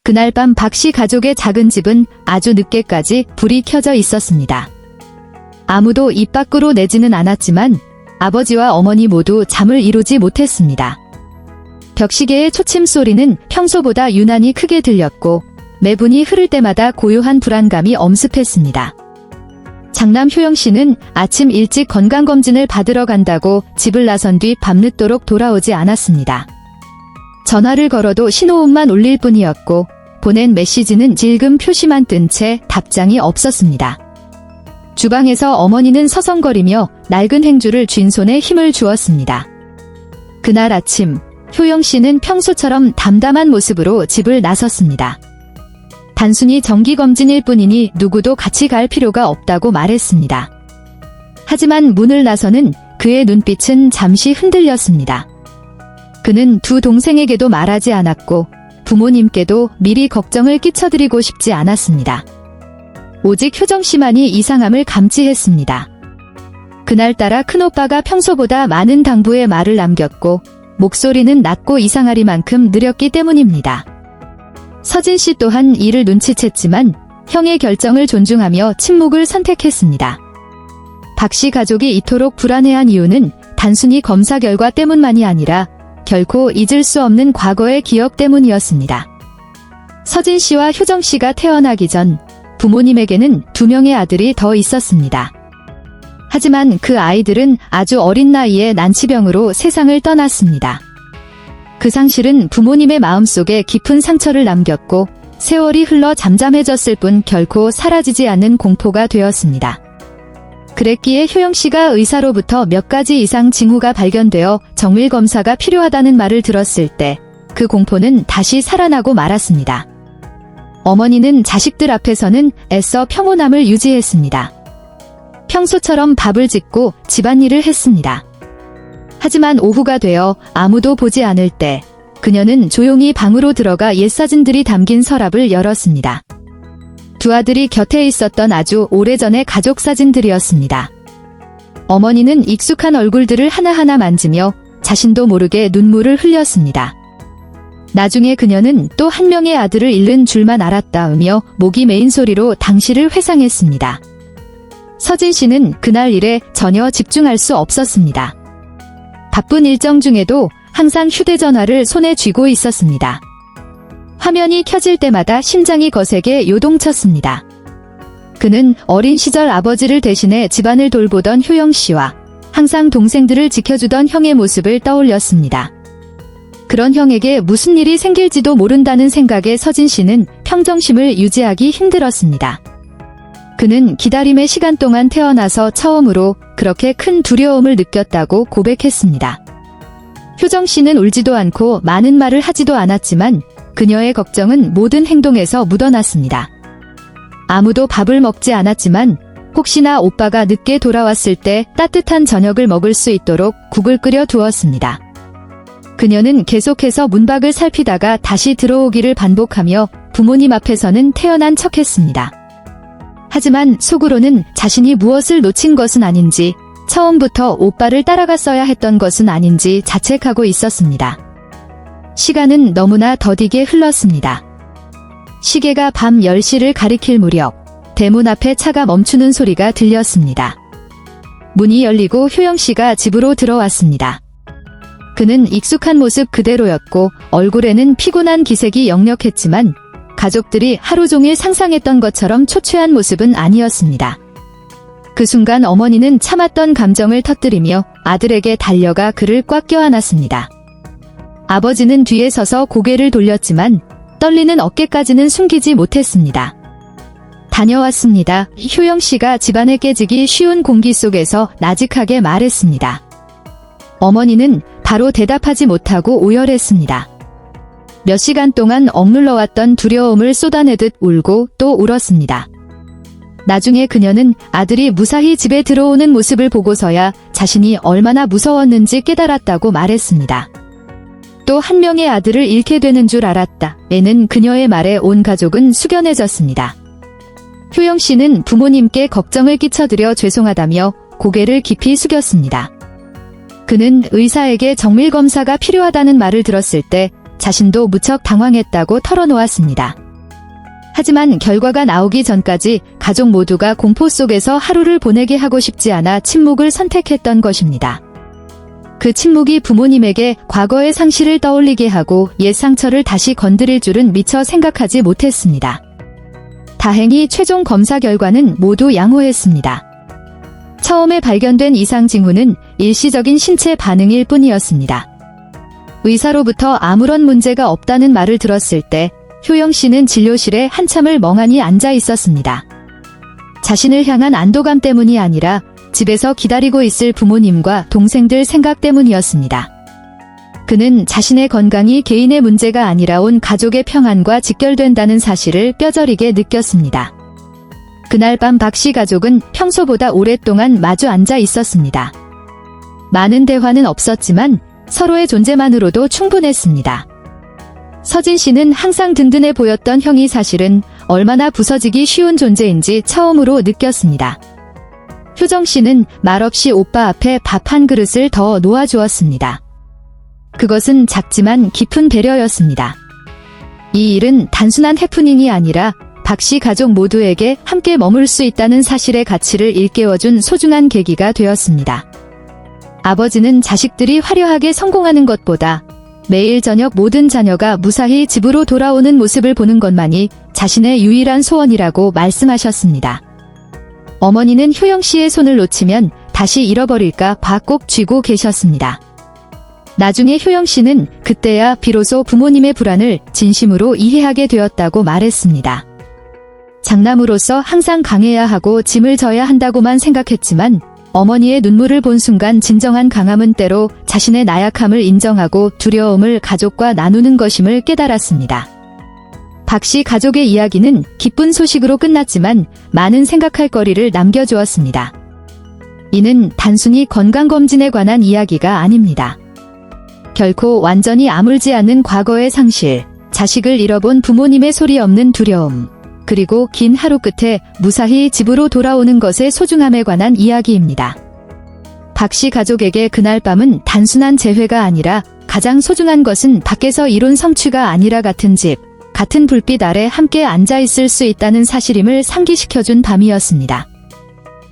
그날 밤 박 씨 가족의 작은 집은 아주 늦게까지 불이 켜져 있었습니다. 아무도 입 밖으로 내지는 않았지만 아버지와 어머니 모두 잠을 이루지 못했습니다. 벽시계의 초침 소리는 평소보다 유난히 크게 들렸고 매분이 흐를 때마다 고요한 불안감이 엄습했습니다. 장남 효영 씨는 아침 일찍 건강검진을 받으러 간다고 집을 나선 뒤 밤늦도록 돌아오지 않았습니다. 전화를 걸어도 신호음만 울릴 뿐이었고 보낸 메시지는 질금 표시만 뜬 채 답장이 없었습니다. 주방에서 어머니는 서성거리며 낡은 행주를 쥔 손에 힘을 주었습니다. 그날 아침 효영 씨는 평소처럼 담담한 모습으로 집을 나섰습니다. 단순히 정기검진일 뿐이니 누구도 같이 갈 필요가 없다고 말했습니다. 하지만 문을 나서는 그의 눈빛은 잠시 흔들렸습니다. 그는 두 동생에게도 말하지 않았고 부모님께도 미리 걱정을 끼쳐드리고 싶지 않았습니다. 오직 효정 씨만이 이상함을 감지했습니다. 그날따라 큰오빠가 평소보다 많은 당부의 말을 남겼고 목소리는 낮고 이상하리만큼 느렸기 때문입니다. 서진 씨 또한 이를 눈치챘지만 형의 결정을 존중하며 침묵을 선택했습니다. 박 씨 가족이 이토록 불안해한 이유는 단순히 검사 결과 때문만이 아니라 결코 잊을 수 없는 과거의 기억 때문이었습니다. 서진 씨와 효정 씨가 태어나기 전 부모님에게는 2명의 아들이 더 있었습니다. 하지만 그 아이들은 아주 어린 나이에 난치병으로 세상을 떠났습니다. 그 상실은 부모님의 마음속에 깊은 상처를 남겼고 세월이 흘러 잠잠해졌을 뿐 결코 사라지지 않는 공포가 되었습니다. 그랬기에 효영 씨가 의사로부터 몇 가지 이상 징후가 발견되어 정밀 검사가 필요하다는 말을 들었을 때 그 공포는 다시 살아나고 말았습니다. 어머니는 자식들 앞에서는 애써 평온함을 유지했습니다. 평소처럼 밥을 짓고 집안일을 했습니다. 하지만 오후가 되어 아무도 보지 않을 때 그녀는 조용히 방으로 들어가 옛사진들이 담긴 서랍을 열었습니다. 두 아들이 곁에 있었던 아주 오래전의 가족 사진들이었습니다. 어머니는 익숙한 얼굴들을 하나하나 만지며 자신도 모르게 눈물을 흘렸습니다. 나중에 그녀는 또 한 명의 아들을 잃는 줄만 알았다으며 목이 메인 소리로 당시를 회상했습니다. 서진 씨는 그날 일에 전혀 집중할 수 없었습니다. 바쁜 일정 중에도 항상 휴대전화를 손에 쥐고 있었습니다. 화면이 켜질 때마다 심장이 거세게 요동쳤습니다. 그는 어린 시절 아버지를 대신해 집안을 돌보던 효영 씨와 항상 동생들을 지켜주던 형의 모습을 떠올렸습니다. 그런 형에게 무슨 일이 생길지도 모른다는 생각에 서진 씨는 평정심을 유지하기 힘들었습니다. 그는 기다림의 시간 동안 태어나서 처음으로 그렇게 큰 두려움을 느꼈다고 고백했습니다. 효정 씨는 울지도 않고 많은 말을 하지도 않았지만 그녀의 걱정은 모든 행동에서 묻어났습니다. 아무도 밥을 먹지 않았지만 혹시나 오빠가 늦게 돌아왔을 때 따뜻한 저녁을 먹을 수 있도록 국을 끓여 두었습니다. 그녀는 계속해서 문밖을 살피다가 다시 들어오기를 반복하며 부모님 앞에서는 태어난 척했습니다. 하지만 속으로는 자신이 무엇을 놓친 것은 아닌지, 처음부터 오빠를 따라갔어야 했던 것은 아닌지 자책하고 있었습니다. 시간은 너무나 더디게 흘렀습니다. 시계가 밤 10시를 가리킬 무렵 대문 앞에 차가 멈추는 소리가 들렸습니다. 문이 열리고 효영 씨가 집으로 들어왔습니다. 그는 익숙한 모습 그대로였고 얼굴에는 피곤한 기색이 역력했지만 가족들이 하루 종일 상상했던 것처럼 초췌한 모습은 아니었습니다. 그 순간 어머니는 참았던 감정을 터뜨리며 아들에게 달려가 그를 꽉 껴안았습니다. 아버지는 뒤에 서서 고개를 돌렸지만 떨리는 어깨까지는 숨기지 못했습니다. 다녀왔습니다. 효영 씨가 집안에 깨지기 쉬운 공기 속에서 나직하게 말했습니다. 어머니는 바로 대답하지 못하고 오열했습니다. 몇 시간 동안 억눌러왔던 두려움을 쏟아내듯 울고 또 울었습니다. 나중에 그녀는 아들이 무사히 집에 들어오는 모습을 보고서야 자신이 얼마나 무서웠는지 깨달았다고 말했습니다. 또 한 명의 아들을 잃게 되는 줄 알았다. 에는 그녀의 말에 온 가족은 숙연해졌습니다. 효영 씨는 부모님께 걱정을 끼쳐드려 죄송하다며 고개를 깊이 숙였습니다. 그는 의사에게 정밀검사가 필요하다는 말을 들었을 때 자신도 무척 당황했다고 털어놓았습니다. 하지만 결과가 나오기 전까지 가족 모두가 공포 속에서 하루를 보내게 하고 싶지 않아 침묵을 선택했던 것입니다. 그 침묵이 부모님에게 과거의 상실을 떠올리게 하고 옛 상처를 다시 건드릴 줄은 미처 생각하지 못했습니다. 다행히 최종 검사 결과는 모두 양호했습니다. 처음에 발견된 이상 징후는 일시적인 신체 반응일 뿐이었습니다. 의사로부터 아무런 문제가 없다는 말을 들었을 때 효영 씨는 진료실에 한참을 멍하니 앉아 있었습니다. 자신을 향한 안도감 때문이 아니라 집에서 기다리고 있을 부모님과 동생들 생각 때문이었습니다. 그는 자신의 건강이 개인의 문제가 아니라 온 가족의 평안과 직결된다는 사실을 뼈저리게 느꼈습니다. 그날 밤 박 씨 가족은 평소보다 오랫동안 마주 앉아 있었습니다. 많은 대화는 없었지만 서로의 존재만으로도 충분했습니다. 서진 씨는 항상 든든해 보였던 형이 사실은 얼마나 부서지기 쉬운 존재인지 처음으로 느꼈습니다. 효정 씨는 말없이 오빠 앞에 밥 한 그릇을 더 놓아주었습니다. 그것은 작지만 깊은 배려였습니다. 이 일은 단순한 해프닝이 아니라 박 씨 가족 모두에게 함께 머물 수 있다는 사실의 가치를 일깨워준 소중한 계기가 되었습니다. 아버지는 자식들이 화려하게 성공하는 것보다 매일 저녁 모든 자녀가 무사히 집으로 돌아오는 모습을 보는 것만이 자신의 유일한 소원이라고 말씀하셨습니다. 어머니는 효영 씨의 손을 놓치면 다시 잃어버릴까 봐 꼭 쥐고 계셨습니다. 나중에 효영 씨는 그때야 비로소 부모님의 불안을 진심으로 이해하게 되었다고 말했습니다. 장남으로서 항상 강해야 하고 짐을 져야 한다고만 생각했지만 어머니의 눈물을 본 순간 진정한 강함은 때로 자신의 나약함을 인정하고 두려움을 가족과 나누는 것임을 깨달았습니다. 박 씨 가족의 이야기는 기쁜 소식으로 끝났지만 많은 생각할 거리를 남겨주었습니다. 이는 단순히 건강검진에 관한 이야기가 아닙니다. 결코 완전히 아물지 않는 과거의 상실, 자식을 잃어본 부모님의 소리 없는 두려움, 그리고 긴 하루 끝에 무사히 집으로 돌아오는 것의 소중함에 관한 이야기입니다. 박 씨 가족에게 그날 밤은 단순한 재회가 아니라 가장 소중한 것은 밖에서 이룬 성취가 아니라 같은 집, 같은 불빛 아래 함께 앉아 있을 수 있다는 사실임을 상기시켜준 밤이었습니다.